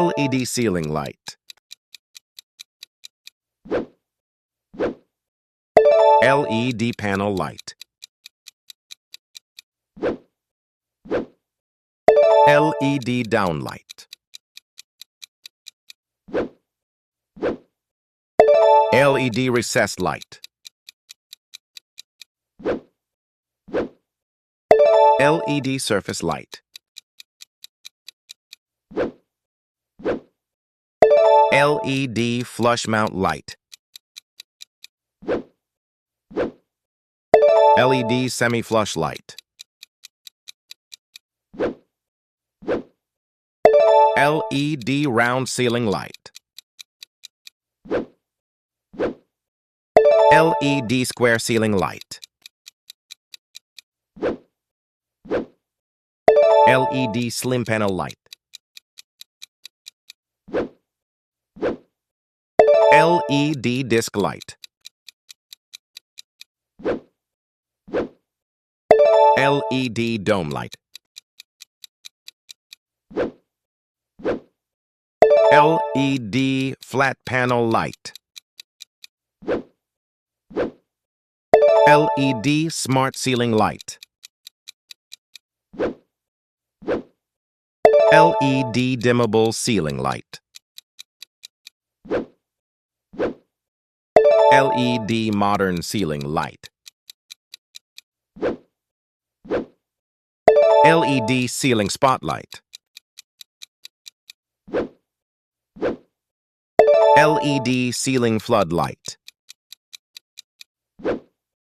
LED ceiling light. LED panel light. LED downlight. LED recessed light. LED surface light. LED flush mount light. LED semi-flush light. LED round ceiling light. LED square ceiling light. LED slim panel light. LED disc light. LED dome light. LED flat panel light. LED smart ceiling light. LED dimmable ceiling light. LED modern ceiling light. LED ceiling spotlight. LED ceiling floodlight.